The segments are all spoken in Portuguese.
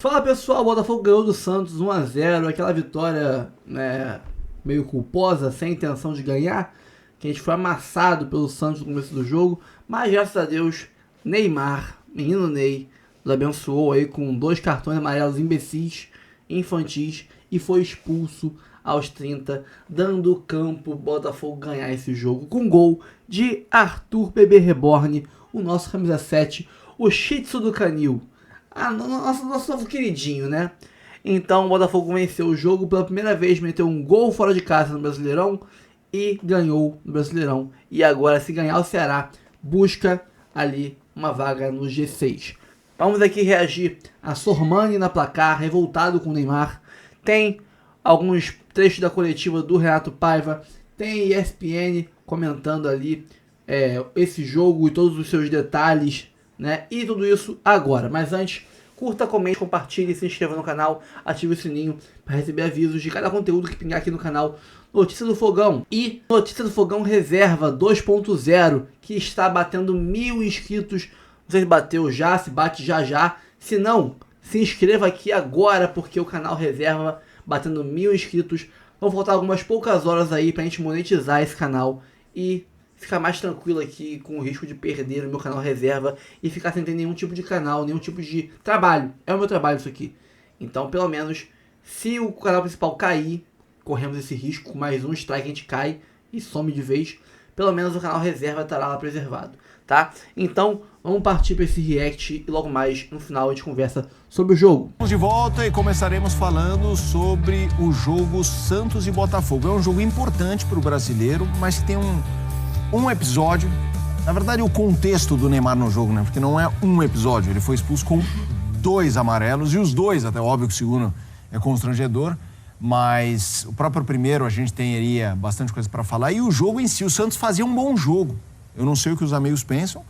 Fala pessoal, o Botafogo ganhou do Santos 1 a 0, aquela vitória, né, meio culposa, sem intenção de ganhar, que a gente foi amassado pelo Santos no começo do jogo, mas graças a Deus, Neymar, menino Ney, nos abençoou aí com 2 cartões amarelos imbecis, infantis, e foi expulso aos 30, dando o campo Botafogo ganhar esse jogo com gol de Arthur Bebê Reborn, o nosso camisa 7, o Shih Tzu do Canil. Nosso novo queridinho, né? Então o Botafogo venceu o jogo pela primeira vez, meteu um gol fora de casa no Brasileirão e ganhou no Brasileirão. E agora, se ganhar o Ceará, busca ali uma vaga no G6. Vamos aqui reagir a Sormani na placar, revoltado com o Neymar. Tem alguns trechos da coletiva do Renato Paiva, tem ESPN comentando ali esse jogo e todos os seus detalhes, né? E tudo isso agora. Mas antes, curta, comente, compartilhe, se inscreva no canal, ative o sininho para receber avisos de cada conteúdo que pingar aqui no canal. Notícia do Fogão e Notícia do Fogão Reserva 2.0, que está batendo 1000 inscritos. Não sei se bateu já, se bate já. Se não, se inscreva aqui agora, porque o canal Reserva batendo 1000 inscritos. Vão faltar algumas poucas horas aí pra gente monetizar esse canal e ficar mais tranquilo aqui, com o risco de perder o meu canal Reserva e ficar sem ter nenhum tipo de canal, nenhum tipo de trabalho. É o meu trabalho isso aqui. Então, pelo menos, se o canal principal cair, corremos esse risco, com mais um strike a gente cai e some de vez. Pelo menos o canal Reserva estará lá preservado, tá? Então, vamos partir para esse react e logo mais, no final, a gente conversa sobre o jogo. Estamos de volta e começaremos falando sobre o jogo Santos e Botafogo. É um jogo importante para o brasileiro, mas que tem um episódio, na verdade o contexto do Neymar no jogo, né? Porque não é um episódio, ele foi expulso com 2 amarelos e os 2, até óbvio que o segundo é constrangedor, mas o próprio primeiro a gente teria bastante coisa para falar e o jogo em si, o Santos fazia um bom jogo. Eu não sei o que os amigos pensam,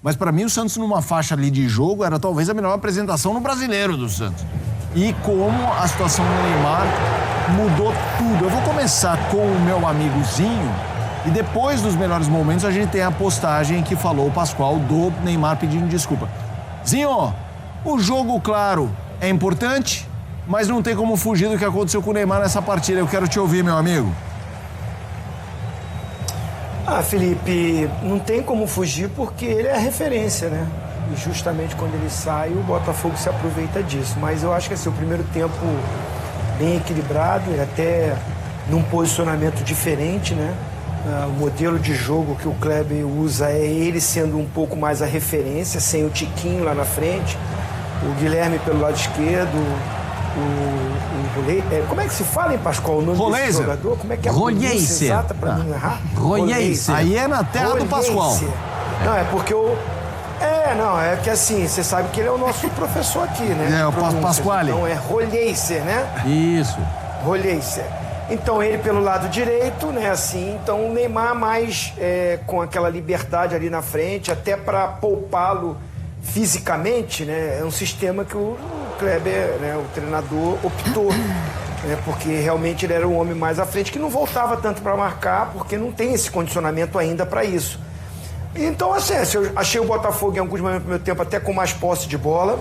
mas para mim o Santos numa faixa ali de jogo era talvez a melhor apresentação no brasileiro do Santos. E como a situação do Neymar mudou tudo. Eu vou começar com o meu amigozinho. E depois dos melhores momentos, a gente tem a postagem que falou o Pascoal do Neymar pedindo desculpa. Zinho, o jogo, claro, é importante, mas não tem como fugir do que aconteceu com o Neymar nessa partida. Eu quero te ouvir, meu amigo. Felipe, não tem como fugir porque ele é a referência, né? E justamente quando ele sai, o Botafogo se aproveita disso. Mas eu acho que assim, o primeiro tempo bem equilibrado, ele até num posicionamento diferente, né? O modelo de jogo que o Kleber usa é ele sendo um pouco mais a referência, sem o Tiquinho lá na frente, o Guilherme pelo lado esquerdo, o como é que se fala, em Pascoal, o nome desse jogador? Como é que é a pronúncia exata para mim errar? Rolheiser. Aí é na terra do Pascoal. Não, é porque eu... é que assim, você sabe que ele é o nosso professor aqui, né? É, o Pasquale. Então é Rolheiser, né? Isso. Rolheiser. Então ele pelo lado direito, né, assim, então o Neymar mais com aquela liberdade ali na frente, até para poupá-lo fisicamente, né, é um sistema que o Kleber, né, o treinador, optou, né, porque realmente ele era o homem mais à frente, que não voltava tanto para marcar, porque não tem esse condicionamento ainda para isso. Então, assim, eu achei o Botafogo em alguns momentos do meu tempo até com mais posse de bola,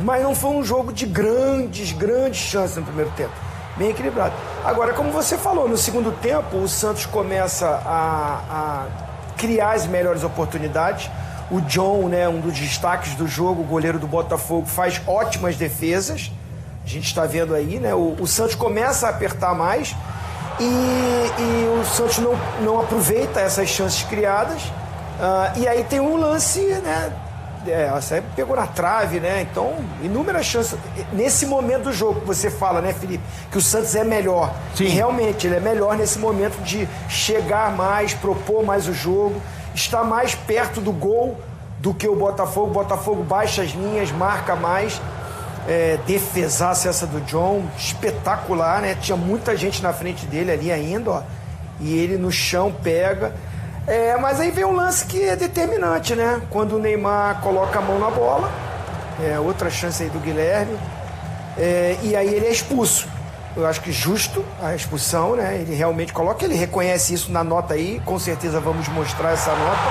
mas não foi um jogo de grandes chances no primeiro tempo. Bem equilibrado. Agora, como você falou, no segundo tempo, o Santos começa a criar as melhores oportunidades. O John, né, um dos destaques do jogo, o goleiro do Botafogo, faz ótimas defesas. A gente está vendo aí, né? O Santos começa a apertar mais e o Santos não aproveita essas chances criadas. E aí tem um lance, né? Você pegou na trave, né? Então, inúmeras chances. Nesse momento do jogo que você fala, né, Felipe? Que o Santos é melhor. Sim. E realmente, ele é melhor nesse momento de chegar mais, propor mais o jogo, estar mais perto do gol do que o Botafogo. O Botafogo baixa as linhas, marca mais. Defesaça essa do John, espetacular, né? Tinha muita gente na frente dele ali ainda, ó. E ele no chão pega... mas aí vem um lance que é determinante, né? Quando o Neymar coloca a mão na bola, outra chance aí do Guilherme, e aí ele é expulso. Eu acho que justo a expulsão, né? Ele realmente coloca, ele reconhece isso na nota aí, com certeza vamos mostrar essa nota.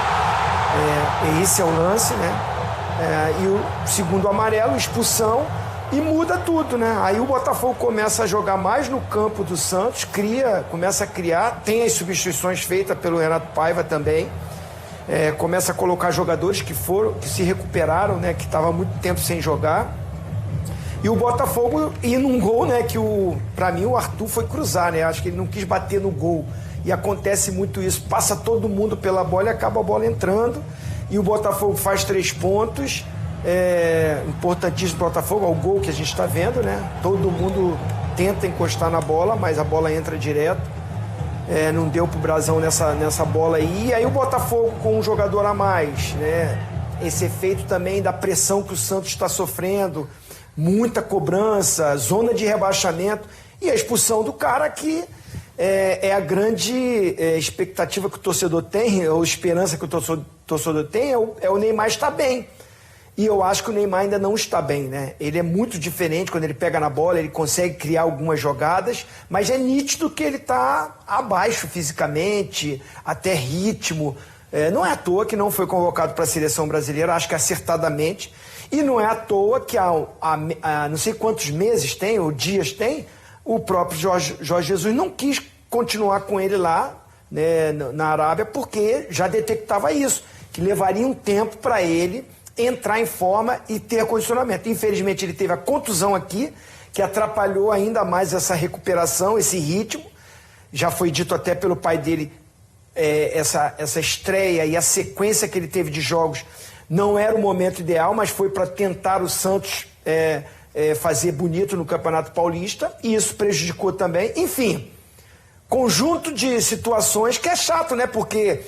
Esse é o lance, né? E o segundo amarelo, expulsão, e muda tudo, né? Aí o Botafogo começa a jogar mais no campo do Santos, começa a criar, tem as substituições feitas pelo Renato Paiva também, começa a colocar jogadores que se recuperaram, né? Que estavam há muito tempo sem jogar. E o Botafogo ia num gol, né? Que pra mim o Arthur foi cruzar, né? Acho que ele não quis bater no gol. E acontece muito isso. Passa todo mundo pela bola e acaba a bola entrando. E o Botafogo faz 3 pontos. Importantíssimo pro Botafogo, é o gol que a gente está vendo, né? Todo mundo tenta encostar na bola, mas a bola entra direto. Não deu pro Brasão nessa bola aí. E aí o Botafogo com um jogador a mais, né? Esse efeito também da pressão que o Santos está sofrendo, muita cobrança, zona de rebaixamento e a expulsão do cara que é a grande expectativa que o torcedor tem, ou esperança que o torcedor tem, é o Neymar estar bem. E eu acho que o Neymar ainda não está bem, né? Ele é muito diferente quando ele pega na bola, ele consegue criar algumas jogadas, mas é nítido que ele está abaixo fisicamente, até ritmo. Não é à toa que não foi convocado para a seleção brasileira, acho que acertadamente. E não é à toa que há não sei quantos meses tem, ou dias tem, o próprio Jorge Jesus não quis continuar com ele lá, né, na Arábia, porque já detectava isso, que levaria um tempo para ele entrar em forma e ter condicionamento. Infelizmente ele teve a contusão aqui, que atrapalhou ainda mais essa recuperação, esse ritmo. Já foi dito até pelo pai dele, essa estreia e a sequência que ele teve de jogos não era o momento ideal, mas foi para tentar o Santos fazer bonito no Campeonato Paulista, e isso prejudicou também. Enfim, conjunto de situações que é chato, né? Porque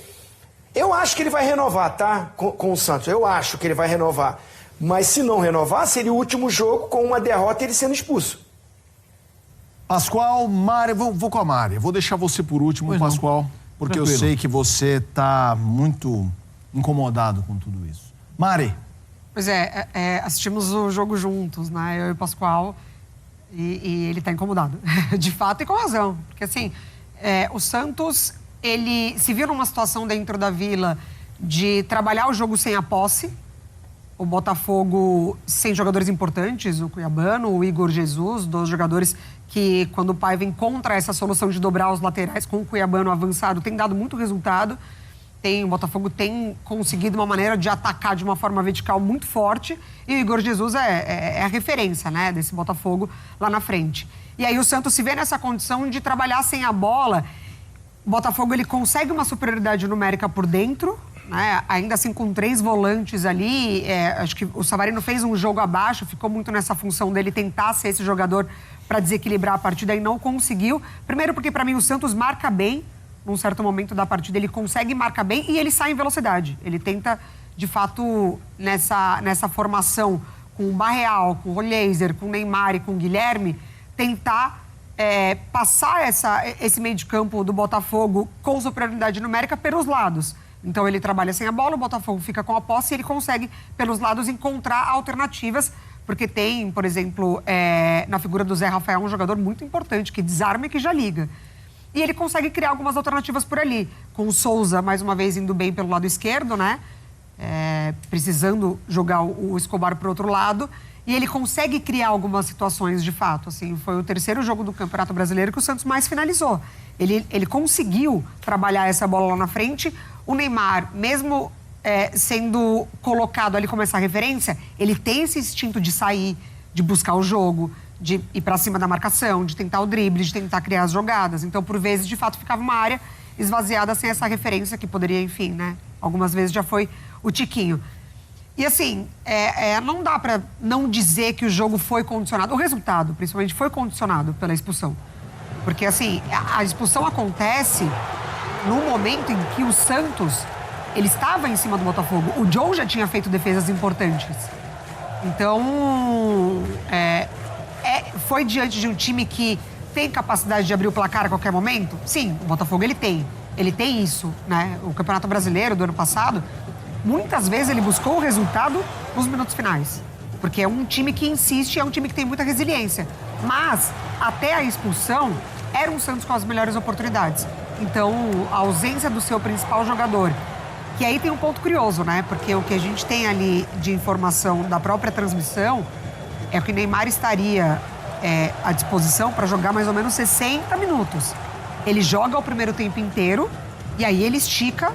eu acho que ele vai renovar, tá? Com o Santos, eu acho que ele vai renovar. Mas se não renovar, seria o último jogo com uma derrota e ele sendo expulso. Pascoal, Mari, vou com a Mari. Vou deixar você por último, pois Pascoal, porque tranquilo. Eu sei que você tá muito incomodado com tudo isso. Mari. Pois assistimos o jogo juntos, né? Eu e o Pascoal, e ele tá incomodado. De fato e com razão. Porque assim, o Santos, ele se viu numa situação dentro da Vila de trabalhar o jogo sem a posse. O Botafogo sem jogadores importantes, o Cuiabano, o Igor Jesus, 2 jogadores que, quando o Paiva encontra essa solução de dobrar os laterais com o Cuiabano avançado, tem dado muito resultado. O Botafogo tem conseguido uma maneira de atacar de uma forma vertical muito forte, e o Igor Jesus é a referência, né, desse Botafogo lá na frente. E aí o Santos se vê nessa condição de trabalhar sem a bola. O Botafogo ele consegue uma superioridade numérica por dentro, né? Ainda assim com 3 volantes ali. Acho que o Savarino fez um jogo abaixo, ficou muito nessa função dele tentar ser esse jogador para desequilibrar a partida e não conseguiu. Primeiro porque para mim o Santos marca bem. Num certo momento da partida ele consegue marcar bem e ele sai em velocidade. Ele tenta, de fato, nessa formação com o Barreal, com o Rollheiser, com o Neymar e com o Guilherme, tentar passar esse meio de campo do Botafogo com superioridade numérica pelos lados. Então ele trabalha sem a bola, o Botafogo fica com a posse e ele consegue, pelos lados, encontrar alternativas, porque tem, por exemplo, na figura do Zé Rafael, um jogador muito importante, que desarma e que já liga. E ele consegue criar algumas alternativas por ali. Com o Souza, mais uma vez, indo bem pelo lado esquerdo, né? Precisando jogar o Escobar para o outro lado. E ele consegue criar algumas situações, de fato. Assim, foi o 3º jogo do Campeonato Brasileiro que o Santos mais finalizou. Ele conseguiu trabalhar essa bola lá na frente. O Neymar, mesmo sendo colocado ali como essa referência, ele tem esse instinto de sair, de buscar o jogo, de ir para cima da marcação, de tentar o drible, de tentar criar as jogadas. Então, por vezes, de fato, ficava uma área esvaziada sem essa referência que poderia, enfim, né? Algumas vezes já foi o Tiquinho. E, assim, não dá para não dizer que o jogo foi condicionado. O resultado, principalmente, foi condicionado pela expulsão. Porque, assim, a expulsão acontece no momento em que o Santos, ele estava em cima do Botafogo. O John já tinha feito defesas importantes. Então, foi diante de um time que tem capacidade de abrir o placar a qualquer momento? Sim, o Botafogo ele tem isso, né? O Campeonato Brasileiro do ano passado, muitas vezes ele buscou o resultado nos minutos finais, porque é um time que insiste, é um time que tem muita resiliência. Mas, até a expulsão, era um Santos com as melhores oportunidades. Então, a ausência do seu principal jogador, que aí tem um ponto curioso, né? Porque o que a gente tem ali de informação da própria transmissão é que o Neymar estaria à disposição para jogar mais ou menos 60 minutos. Ele joga o primeiro tempo inteiro e aí ele estica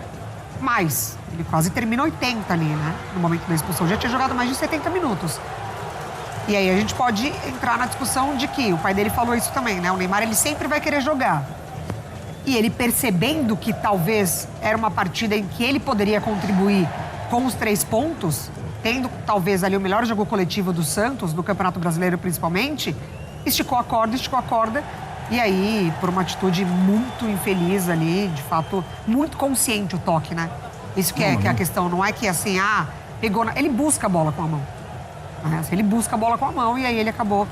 mais. Ele quase termina 80 ali, né? No momento da expulsão. Já tinha jogado mais de 70 minutos. E aí a gente pode entrar na discussão de que o pai dele falou isso também, né? O Neymar, ele sempre vai querer jogar. E ele percebendo que talvez era uma partida em que ele poderia contribuir com os 3 pontos, tendo talvez ali o melhor jogo coletivo do Santos, no Campeonato Brasileiro principalmente, esticou a corda. E aí, por uma atitude muito infeliz ali, de fato, muito consciente o toque, né? Isso que é a questão, não é que assim, pegou... Ele busca a bola com a mão. Ele busca a bola com a mão e aí ele acabou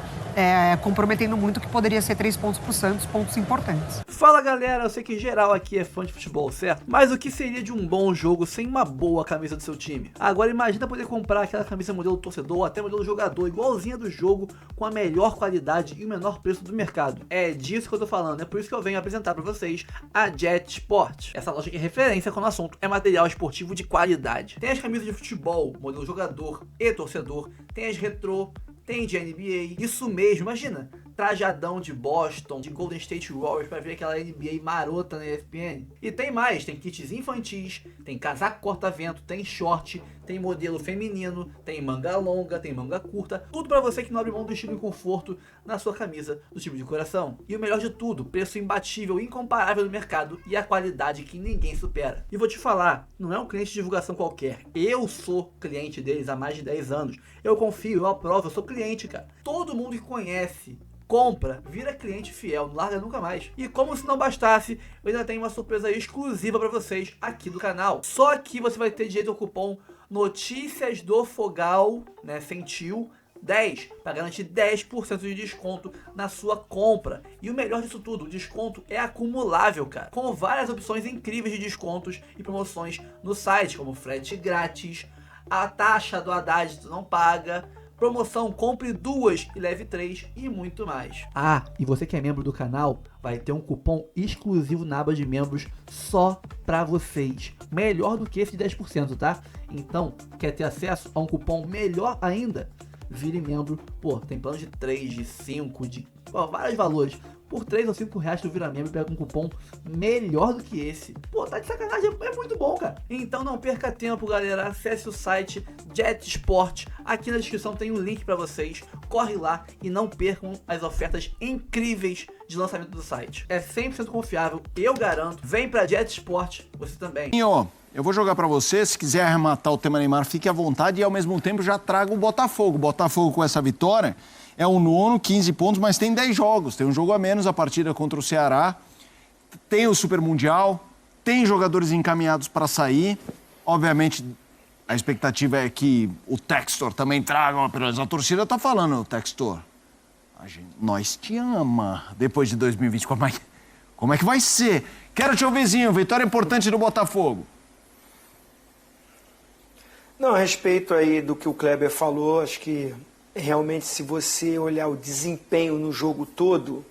comprometendo muito que poderia ser 3 pontos pro Santos, pontos importantes. Fala galera, eu sei que geral aqui é fã de futebol, certo? Mas o que seria de um bom jogo sem uma boa camisa do seu time? Agora imagina poder comprar aquela camisa modelo torcedor ou até modelo jogador, igualzinha do jogo, com a melhor qualidade e o menor preço do mercado. É disso que eu tô falando, é por isso que eu venho apresentar pra vocês a Jet Sport. Essa loja que é referência quando o assunto é material esportivo de qualidade. Tem as camisas de futebol, modelo jogador e torcedor, tem as retrô, tem de NBA, isso mesmo, imagina, trajadão de Boston, de Golden State Warriors pra ver aquela NBA marota na ESPN. E tem mais, tem kits infantis, tem casaco corta-vento, tem short, tem modelo feminino, tem manga longa, tem manga curta, tudo pra você que não abre mão do estilo e conforto na sua camisa do time de coração. E o melhor de tudo, preço imbatível, incomparável no mercado e a qualidade que ninguém supera. E vou te falar, não é um cliente de divulgação qualquer, eu sou cliente deles há mais de 10 anos, eu confio, eu aprovo, eu sou cliente, cara. Todo mundo que conhece, compra, vira cliente fiel, não larga nunca mais. E como se não bastasse, eu ainda tenho uma surpresa exclusiva para vocês aqui do canal. Só aqui você vai ter direito ao cupom Notícias do Fogal, né, sem tio, 10, para garantir 10% de desconto na sua compra. E o melhor disso tudo, o desconto é acumulável, cara, com várias opções incríveis de descontos e promoções no site, como frete grátis, a taxa do Haddad tu não paga, promoção compre 2 e leve 3 e muito mais. E você que é membro do canal vai ter um cupom exclusivo na aba de membros só pra vocês. Melhor do que esse de 10%, tá? Então, quer ter acesso a um cupom melhor ainda? Vire membro. Pô, tem plano de 3, de 5, de vários valores. Por 3 ou 5 reais tu vira membro e pega um cupom melhor do que esse. Pô, tá de sacanagem, é muito bom, cara. Então não perca tempo, galera. Acesse o site Jet Sport. Aqui na descrição tem um link pra vocês. Corre lá e não percam as ofertas incríveis de lançamento do site. É 100% confiável, eu garanto. Vem pra Jet Sport, você também. Eu vou jogar pra você, se quiser arrematar o tema Neymar, fique à vontade e ao mesmo tempo já traga o Botafogo. Botafogo com essa vitória é o 9º, 15 pontos, mas tem 10 jogos. Tem um jogo a menos, a partida contra o Ceará. Tem o Super Mundial, tem jogadores encaminhados para sair. Obviamente, a expectativa é que o Textor também traga uma beleza. A torcida tá falando, Textor, nós te ama depois de 2020. Como é que vai ser? Quero te ouvir, vizinho, vitória importante do Botafogo. Não, a respeito aí do que o Kleber falou, acho que realmente se você olhar o desempenho no jogo todo,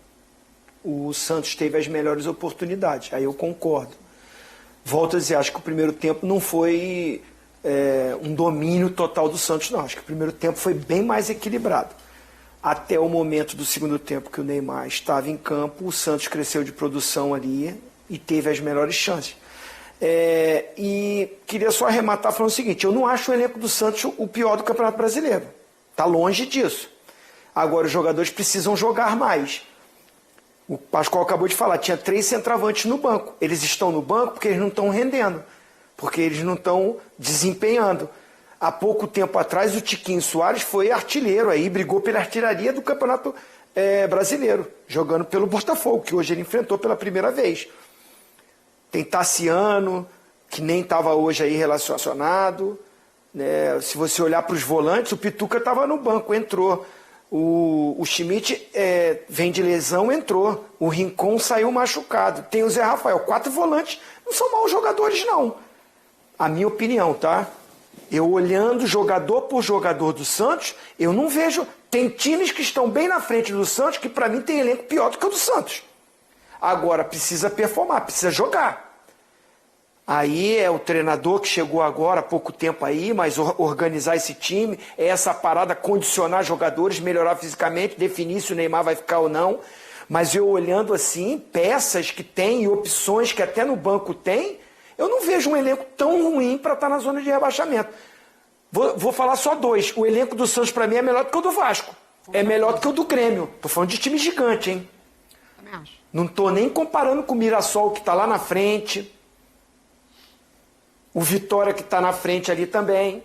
o Santos teve as melhores oportunidades, aí eu concordo. Volto a dizer, acho que o primeiro tempo não foi um domínio total do Santos, não. Acho que o primeiro tempo foi bem mais equilibrado. Até o momento do segundo tempo que o Neymar estava em campo, o Santos cresceu de produção ali e teve as melhores chances. E queria só arrematar falando o seguinte, eu não acho o elenco do Santos o pior do Campeonato Brasileiro. Está longe disso. Agora os jogadores precisam jogar mais. O Pascoal acabou de falar, tinha 3 centroavantes no banco. Eles estão no banco porque eles não estão rendendo, porque eles não estão desempenhando. Há pouco tempo atrás o Tiquinho Soares foi artilheiro aí, brigou pela artilharia do Campeonato Brasileiro, jogando pelo Botafogo, que hoje ele enfrentou pela primeira vez. Tem Tassiano, que nem estava hoje aí relacionado. Né? Se você olhar para os volantes, o Pituca estava no banco, entrou. O Schmidt vem de lesão, entrou. O Rincon saiu machucado. Tem o Zé Rafael. 4 volantes não são maus jogadores, não. A minha opinião, tá? Eu olhando jogador por jogador do Santos, eu não vejo... Tem times que estão bem na frente do Santos que para mim tem elenco pior do que o do Santos. Agora precisa performar, precisa jogar. Aí é o treinador que chegou agora há pouco tempo aí, mas organizar esse time, é essa parada, condicionar jogadores, melhorar fisicamente, definir se o Neymar vai ficar ou não. Mas eu olhando assim, peças que tem e opções que até no banco tem, eu não vejo um elenco tão ruim para estar na zona de rebaixamento. Vou falar só 2. O elenco do Santos para mim é melhor do que o do Vasco. É melhor do que o do Grêmio. Tô falando de time gigante, hein? Também acho. Não tô nem comparando com o Mirassol que tá lá na frente. O Vitória que está na frente ali também.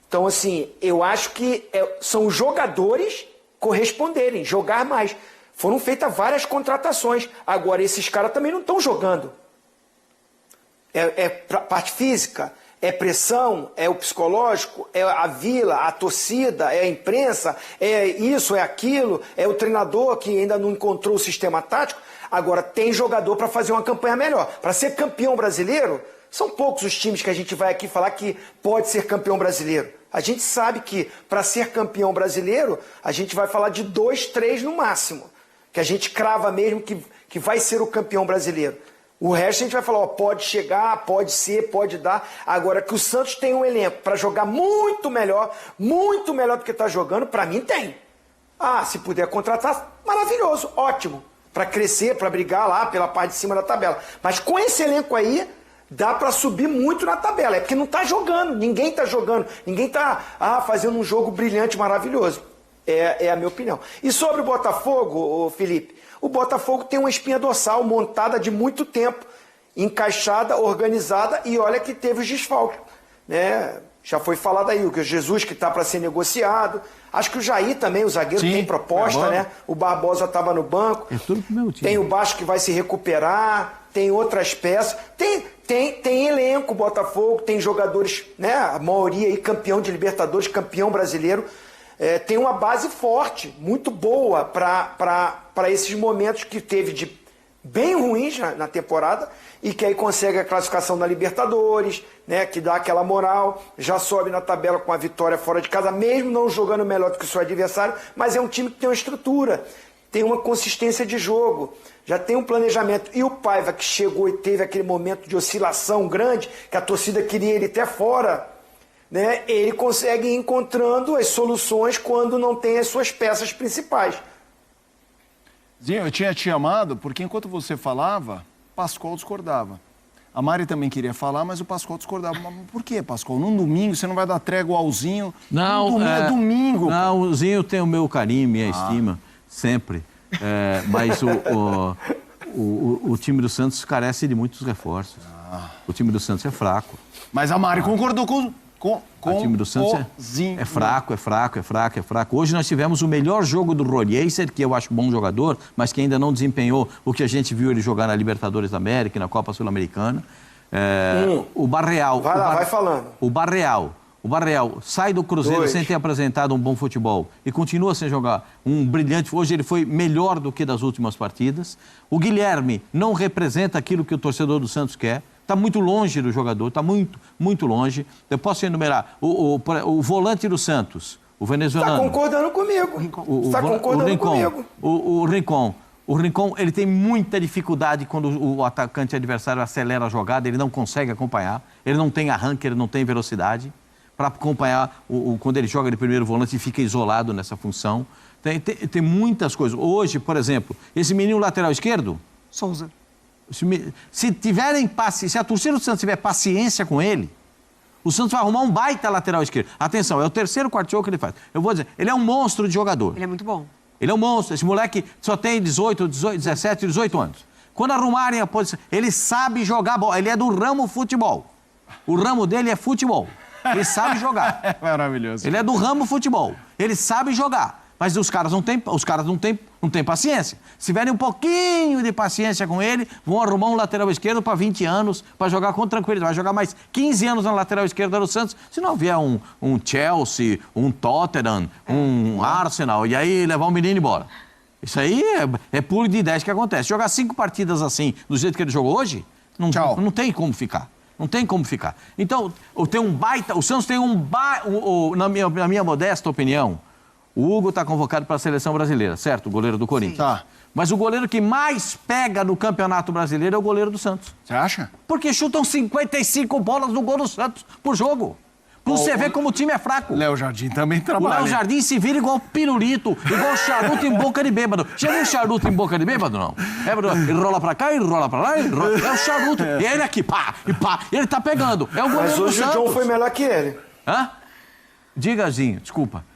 Então, assim, eu acho que são os jogadores corresponderem, jogar mais. Foram feitas várias contratações. Agora, esses caras também não estão jogando. É parte física, é pressão, é o psicológico, é a vila, a torcida, é a imprensa, é isso, é aquilo, é o treinador que ainda não encontrou o sistema tático. Agora, tem jogador para fazer uma campanha melhor. Para ser campeão brasileiro... São poucos os times que a gente vai aqui falar que pode ser campeão brasileiro. A gente sabe que para ser campeão brasileiro, a gente vai falar de 2, 3 no máximo. Que a gente crava mesmo que vai ser o campeão brasileiro. O resto a gente vai falar, ó, pode chegar, pode ser, pode dar. Agora que o Santos tem um elenco para jogar muito melhor do que está jogando, para mim tem. Ah, se puder contratar, maravilhoso, ótimo. Para crescer, para brigar lá pela parte de cima da tabela. Mas com esse elenco aí... dá para subir muito na tabela. É porque não está jogando, ninguém está jogando, ninguém está fazendo um jogo brilhante, maravilhoso. É a minha opinião. E sobre o Botafogo, Felipe, o Botafogo tem uma espinha dorsal montada de muito tempo, encaixada, organizada, e olha que teve os desfalques. Né? Já foi falado aí, o Jesus que está para ser negociado. Acho que o Jair também, o zagueiro, tem proposta, né? O Barbosa estava no banco. É tudo pro meu time. Tem o Basco que vai se recuperar, tem outras peças. Tem elenco, Botafogo, tem jogadores, né? A maioria aí campeão de Libertadores, campeão brasileiro. Tem uma base forte, muito boa para esses momentos que teve de bem ruins na temporada e que aí consegue a classificação na Libertadores, né, que dá aquela moral, já sobe na tabela com a vitória fora de casa, mesmo não jogando melhor do que o seu adversário, mas é um time que tem uma estrutura, tem uma consistência de jogo, já tem um planejamento. E o Paiva, que chegou e teve aquele momento de oscilação grande, que a torcida queria ele até fora, né, ele consegue ir encontrando as soluções quando não tem as suas peças principais. Zinho, eu tinha te chamado porque enquanto você falava, Pascoal discordava. A Mari também queria falar, mas o Pascoal discordava. Mas por que, Pascoal? Num domingo você não vai dar trégua ao Zinho? Não, é domingo. Não, o Zinho tem o meu carinho, minha estima, sempre. Mas o time do Santos carece de muitos reforços. O time do Santos é fraco. Mas a Mari concordou com o time do Santos é fraco. Hoje nós tivemos o melhor jogo do Rollier, que eu acho bom jogador, mas que ainda não desempenhou o que a gente viu ele jogar na Libertadores da América e na Copa Sul-Americana. O Barreal... Vai falando. O Barreal sai do Cruzeiro sem ter apresentado um bom futebol e continua sem jogar um brilhante... Hoje ele foi melhor do que das últimas partidas. O Guilherme não representa aquilo que o torcedor do Santos quer. Está muito longe do jogador, está muito, muito longe. Eu posso enumerar o volante do Santos, o venezuelano. Está concordando comigo. Está concordando comigo. O Rincon, ele tem muita dificuldade quando o atacante adversário acelera a jogada, ele não consegue acompanhar, ele não tem arranque, ele não tem velocidade para acompanhar quando ele joga de primeiro volante e fica isolado nessa função. Tem muitas coisas. Hoje, por exemplo, esse menino lateral esquerdo... Souza. Se a torcida do Santos tiver paciência com ele, o Santos vai arrumar um baita lateral esquerdo. Atenção, é o terceiro, quarto jogo que ele faz. Eu vou dizer, ele é um monstro de jogador. Ele é muito bom. Ele é um monstro. Esse moleque só tem 17, 18 anos. Quando arrumarem a posição, ele sabe jogar bola. Ele é do ramo futebol. O ramo dele é futebol. Ele sabe jogar. É maravilhoso. Ele é do ramo futebol. Ele sabe jogar. Mas os caras não têm paciência. Se tiverem um pouquinho de paciência com ele, vão arrumar um lateral esquerdo para 20 anos, para jogar com tranquilidade. Vai jogar mais 15 anos na lateral esquerda do Santos, se não vier um Chelsea, um Tottenham, um Arsenal, e aí levar o menino embora. Isso aí é puro de 10 que acontece. Jogar 5 partidas assim, do jeito que ele jogou hoje, não tem como ficar. Não tem como ficar. Então, tem um baita... O Santos tem na minha modesta opinião... O Hugo está convocado para a seleção brasileira, certo? O goleiro do Corinthians. Tá. Mas o goleiro que mais pega no Campeonato Brasileiro é o goleiro do Santos. Você acha? Porque chutam 55 bolas no gol do Santos por jogo. Pra você ver como o time é fraco. Léo Jardim também O trabalha. Léo Jardim se vira igual pirulito, igual charuto em boca de bêbado. Já viu charuto em boca de bêbado, não? Ele rola pra cá, ele rola pra lá, ele rola... É o charuto. E ele aqui, pá, e pá. Ele tá pegando. É o goleiro Mas do hoje o Santos. John foi melhor que ele. Hã? Diga, Zinho, desculpa.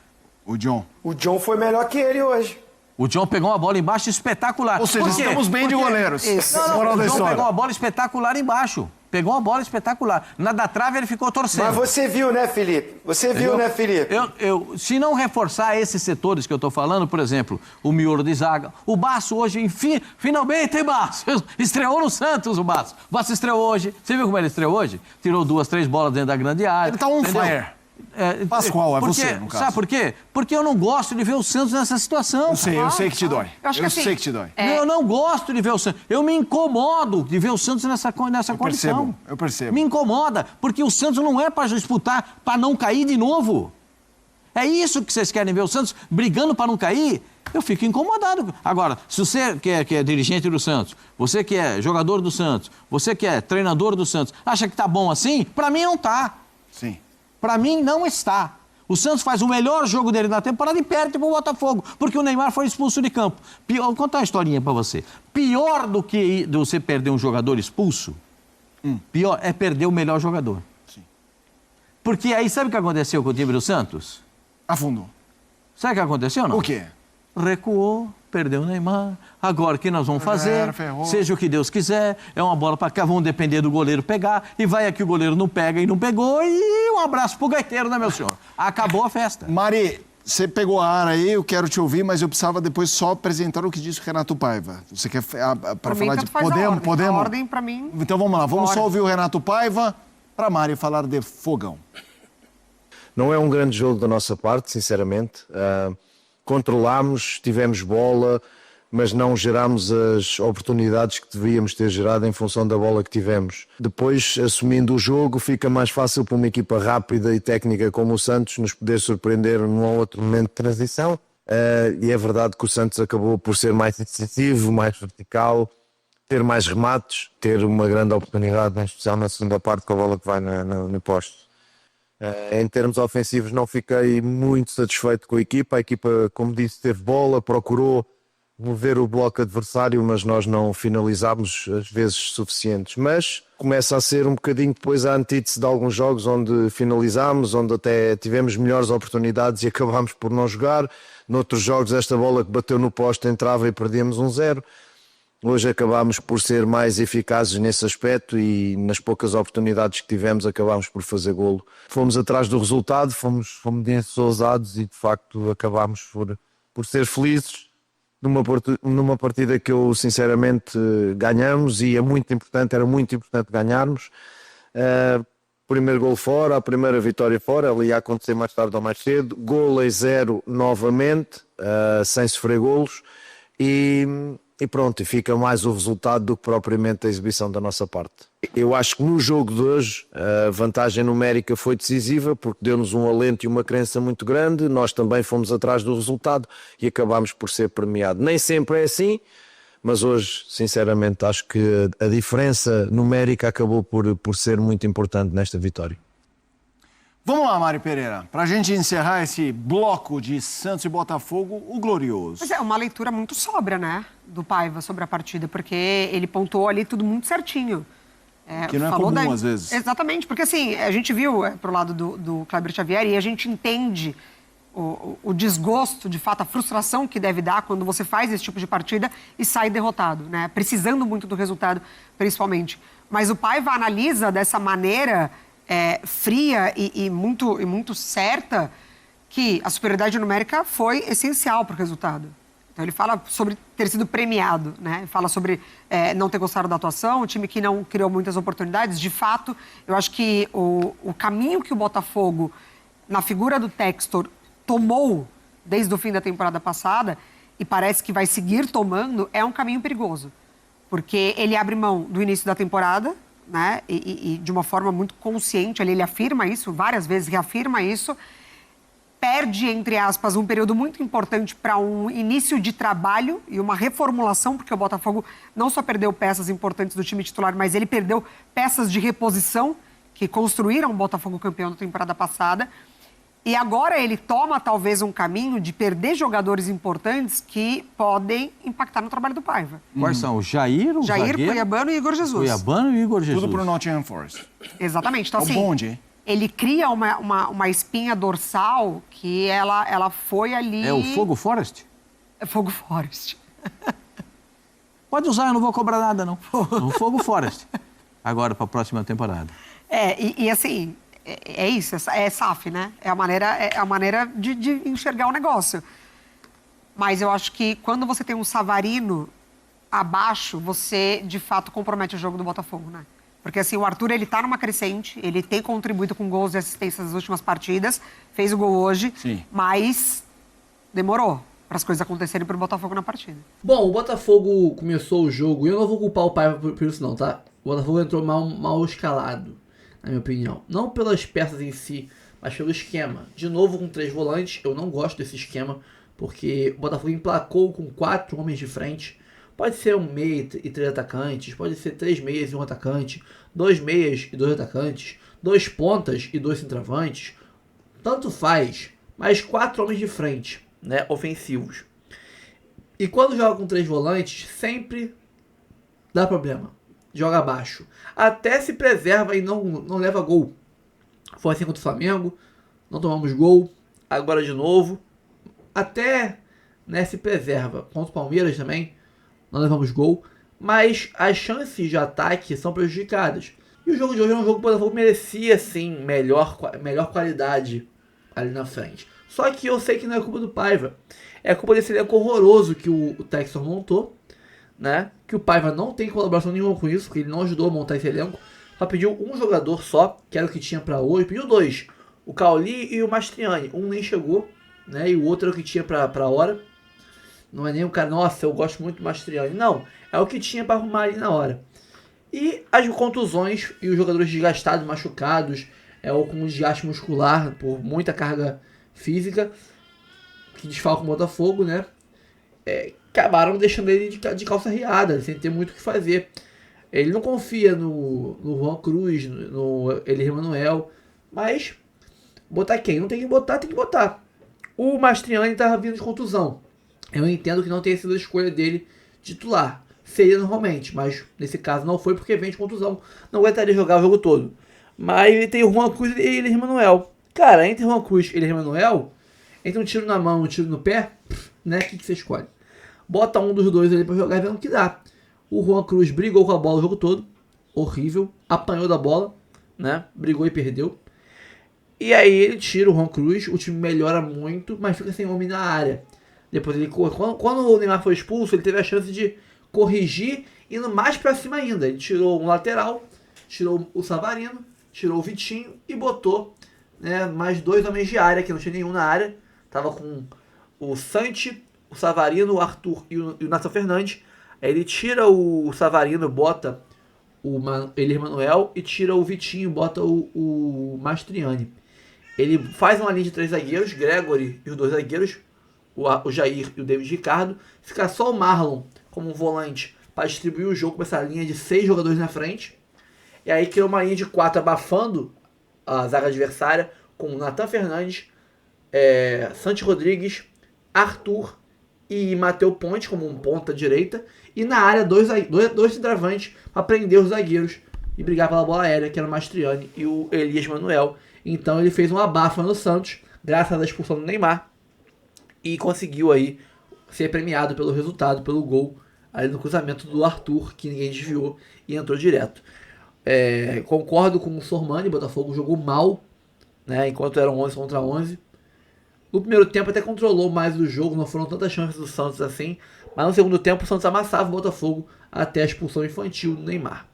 O John. O John foi melhor que ele hoje. O John pegou uma bola embaixo espetacular. Ou seja, Por quê? estamos bem de goleiros. Isso. Não, Moral o da John história. pegou uma bola espetacular embaixo. Pegou uma bola espetacular. Na da trave ele ficou torcendo. Mas você viu, né, Felipe? Você viu, né, Felipe? Se não reforçar esses setores que eu estou falando, por exemplo, o miolo de zaga, o Basso hoje, finalmente, hein, Basso? Estreou no Santos, o Basso. O Basso estreou hoje. Você viu como ele estreou hoje? Tirou 2, 3 bolas dentro da grande área. Ele tá on entendeu? fire. Pascoal, é Porque- você, no caso. Sabe por quê? Porque eu não gosto de ver o Santos nessa situação. Eu sei que te dói. Eu acho que assim, sei que te dói. Eu não gosto de ver o Santos. Eu me incomodo de ver o Santos nessa condição. Eu percebo. Me incomoda, porque o Santos não é para disputar, para não cair de novo. É isso que vocês querem ver o Santos brigando para não cair? Eu fico incomodado. Agora, se você que é dirigente do Santos, você que é jogador do Santos, você que é treinador do Santos, acha que tá bom assim? Para mim não tá. Sim. Para mim não está. O Santos faz o melhor jogo dele na temporada e perde pro Botafogo, porque o Neymar foi expulso de campo. Vou contar uma historinha para você. Pior do que você perder um jogador expulso, pior é perder o melhor jogador. Sim. Porque aí sabe o que aconteceu com o time do Santos? Afundou. Sabe o que aconteceu, não? O quê? Recuou, perdeu o Neymar. Agora o que nós vamos fazer? Ferrou. Seja o que Deus quiser, é uma bola para cá, vão depender do goleiro pegar, e vai aqui o goleiro não pega e não pegou, e um abraço pro gaiteiro, né, meu senhor? Acabou a festa. Mari, você pegou a ar aí, eu quero te ouvir, mas eu precisava depois só apresentar o que disse o Renato Paiva. Você quer para Pra mim, falar tanto de faz a ordem. podemos? A ordem, pra mim... Então vamos lá, vamos Bora. só ouvir o Renato Paiva para Mari falar de fogão. Não é um grande jogo da nossa parte, sinceramente. Controlámos, tivemos bola, mas não gerámos as oportunidades que devíamos ter gerado em função da bola que tivemos. Depois, assumindo o jogo, fica mais fácil para uma equipa rápida e técnica como o Santos nos poder surpreender num ou outro momento de transição. E é verdade que o Santos acabou por ser mais incisivo, mais vertical, ter mais remates, ter uma grande oportunidade, em especial na segunda parte, com a bola que vai no poste. Em termos ofensivos não fiquei muito satisfeito com a equipa. A equipa, como disse, teve bola, procurou mover o bloco adversário, mas nós não finalizámos as vezes suficientes. Mas começa a ser um bocadinho depois a antítese de alguns jogos onde finalizámos, onde até tivemos melhores oportunidades e acabámos por não jogar. Noutros jogos esta bola que bateu no poste entrava e perdíamos 1-0. Hoje acabámos por ser mais eficazes nesse aspecto e nas poucas oportunidades que tivemos acabámos por fazer golo. Fomos atrás do resultado, fomos ousados e de facto acabámos por ser felizes numa partida que eu sinceramente ganhamos e era muito importante ganharmos. Primeiro golo fora, a primeira vitória fora, ela ia acontecer mais tarde ou mais cedo. Golo em 0 novamente, sem sofrer golos e pronto, e fica mais o resultado do que propriamente a exibição da nossa parte. Eu acho que no jogo de hoje a vantagem numérica foi decisiva porque deu-nos um alento e uma crença muito grande. Nós também fomos atrás do resultado e acabámos por ser premiado. Nem sempre é assim, mas hoje, sinceramente, acho que a diferença numérica acabou por ser muito importante nesta vitória. Vamos lá, Mari Pereira, para a gente encerrar esse bloco de Santos e Botafogo, o glorioso. Mas é uma leitura muito sóbria, né, do Paiva sobre a partida, porque ele pontuou ali tudo muito certinho. Que não é comum, às vezes. Exatamente, porque assim, a gente viu pro lado do Kleber Xavier e a gente entende o desgosto, de fato, a frustração que deve dar quando você faz esse tipo de partida e sai derrotado, né, precisando muito do resultado, principalmente. Mas o Paiva analisa dessa maneira... fria e muito certa que a superioridade numérica foi essencial para o resultado. Então ele fala sobre ter sido premiado, né? Ele fala sobre não ter gostado da atuação, um time que não criou muitas oportunidades. De fato, eu acho que o caminho que o Botafogo, na figura do Textor, tomou desde o fim da temporada passada e parece que vai seguir tomando, é um caminho perigoso. Porque ele abre mão do início da temporada, né? E de uma forma muito consciente, ele afirma isso, várias vezes reafirma isso, perde, entre aspas, um período muito importante para um início de trabalho e uma reformulação, porque o Botafogo não só perdeu peças importantes do time titular, mas ele perdeu peças de reposição que construíram o Botafogo campeão da temporada passada. E agora ele toma, talvez, um caminho de perder jogadores importantes que podem impactar no trabalho do Paiva. Quais são? O Jair, zagueiro, Cuiabano e Igor Jesus. Cuiabano e Igor Jesus. Tudo pro Nottingham Forest. Exatamente. Então, É o assim, bonde, hein? ele cria uma espinha dorsal que ela foi ali... É o Fogo Forest? É Fogo Forest. Pode usar, eu não vou cobrar nada, não. O Fogo Forest. Agora, para a próxima temporada. Assim, é isso, é SAF, né? É a maneira de enxergar o negócio. Mas eu acho que quando você tem um Savarino abaixo, você, de fato, compromete o jogo do Botafogo, né? Porque, assim, o Arthur, ele tá numa crescente, ele tem contribuído com gols e assistências nas últimas partidas, fez o gol hoje, Sim. mas demorou para as coisas acontecerem pro Botafogo na partida. Bom, o Botafogo começou o jogo, e eu não vou culpar o Paiva por isso não, tá? O Botafogo entrou mal escalado, na minha opinião. Não pelas peças em si, mas pelo esquema. De novo com 3 volantes, eu não gosto desse esquema, porque o Botafogo emplacou com 4 homens de frente. Pode ser um meia e 3 atacantes, pode ser 3 meias e 1 atacante, 2 meias e 2 atacantes, 2 pontas e 2 centroavantes. Tanto faz, mas 4 homens de frente, né, ofensivos. E quando joga com 3 volantes, sempre dá problema. Joga abaixo. Até se preserva e não leva gol. Foi assim contra o Flamengo, não tomamos gol, agora de novo. Até, né, se preserva. Contra o Palmeiras também, não levamos gol, mas as chances de ataque são prejudicadas. E o jogo de hoje é um jogo que o Botafogo merecia, sim, melhor qualidade ali na frente. Só que eu sei que não é culpa do Paiva. É culpa desse elenco horroroso que o Textor montou, né? Que o Paiva não tem colaboração nenhuma com isso, porque ele não ajudou a montar esse elenco. Só pediu um jogador só, que era o que tinha para hoje. Pediu 2, o Cauli e o Mastriani. Um nem chegou, né? E o outro era o que tinha para hora. Não é nem um cara, nossa, eu gosto muito do Mastriani. Não, é o que tinha para arrumar ali na hora. E as contusões e os jogadores desgastados, machucados, ou com desgaste muscular por muita carga física, que desfalca o Botafogo, né? Acabaram deixando ele de calça riada, sem ter muito o que fazer. Ele não confia no Juan Cruz, no Elir Manuel, mas botar quem? Não tem que botar, tem que botar. O Mastriani estava vindo de contusão. Eu entendo que não tenha sido a escolha dele titular. Seria normalmente, mas nesse caso não foi porque vem de contusão. Não aguentaria jogar o jogo todo. Mas ele tem o Juan Cruz e Elir Manuel. Cara, entre Juan Cruz e Elir Manuel, entre um tiro na mão e um tiro no pé, né? O que você escolhe? Bota um dos dois ali pra jogar e vê o que dá. O Juan Cruz brigou com a bola o jogo todo. Horrível. Apanhou da bola, né? Brigou e perdeu. E aí ele tira o Juan Cruz. O time melhora muito, mas fica sem homem na área. Depois ele quando o Neymar foi expulso, ele teve a chance de corrigir indo mais pra cima ainda. Ele tirou um lateral, tirou o Savarino, tirou o Vitinho e botou, né, mais 2 homens de área, que não tinha nenhum na área. Tava com o Santi, o Savarino, o Arthur e o Nathan Fernandes. Aí ele tira o Savarino, bota o Elir Manuel e tira o Vitinho, bota o Mastriani. Ele faz uma linha de 3 zagueiros, Gregory e os 2 zagueiros, o Jair e o David Ricardo. Fica só o Marlon como um volante para distribuir o jogo com essa linha de 6 jogadores na frente. E aí criou uma linha de 4 abafando a zaga adversária com o Nathan Fernandes, Santi Rodrigues, Arthur e Matheus Ponte como um ponta direita. E na área, dois centroavantes para prender os zagueiros e brigar pela bola aérea, que era o Mastriani e o Elias Manuel. Então ele fez um abafa no Santos, graças à expulsão do Neymar. E conseguiu aí ser premiado pelo resultado, pelo gol, aí no cruzamento do Arthur, que ninguém desviou e entrou direto. Concordo com o Sormani, o Botafogo jogou mal, né, enquanto eram 11 contra 11. No primeiro tempo até controlou mais o jogo, não foram tantas chances do Santos assim, mas no segundo tempo o Santos amassava o Botafogo até a expulsão infantil do Neymar.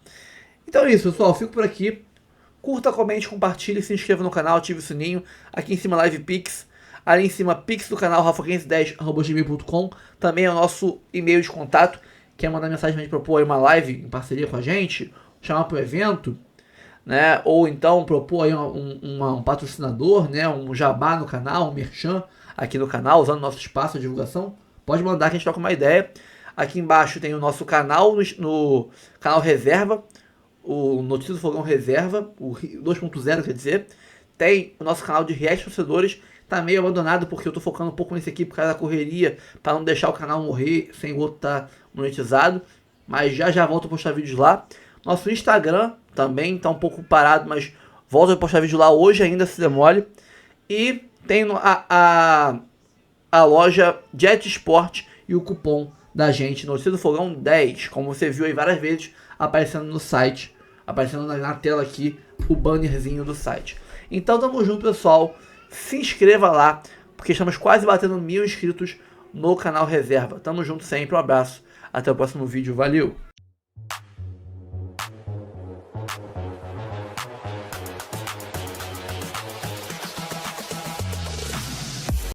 Então é isso, pessoal, fico por aqui. Curta, comente, compartilhe, se inscreva no canal, ative o sininho. Aqui em cima Live Pix, ali em cima Pix do canal rafa510@gmail.com. Também é o nosso e-mail de contato. Quer mandar mensagem pra gente propor aí uma live em parceria com a gente, chamar pro evento, né? Ou então propor aí um patrocinador, né? Um jabá no canal, um merchan aqui no canal, usando nosso espaço de divulgação, pode mandar que a gente troca uma ideia. Aqui embaixo tem o nosso canal, no canal Reserva, o Notícias do Fogão Reserva, o 2.0 quer dizer. Tem o nosso canal de React Torcedores, tá meio abandonado porque eu tô focando um pouco nesse aqui por causa da correria, para não deixar o canal morrer sem o outro tá monetizado. Mas já volto a postar vídeos lá. Nosso Instagram também tá um pouco parado, mas volto a postar vídeo lá hoje ainda, se demole. E tem a loja Jet Sport e o cupom da gente, Notícia do Fogão 10, como você viu aí várias vezes aparecendo no site, aparecendo na tela aqui o bannerzinho do site. Então tamo junto, pessoal, se inscreva lá, porque estamos quase batendo 1000 inscritos no canal Reserva. Tamo junto sempre, um abraço, até o próximo vídeo, valeu!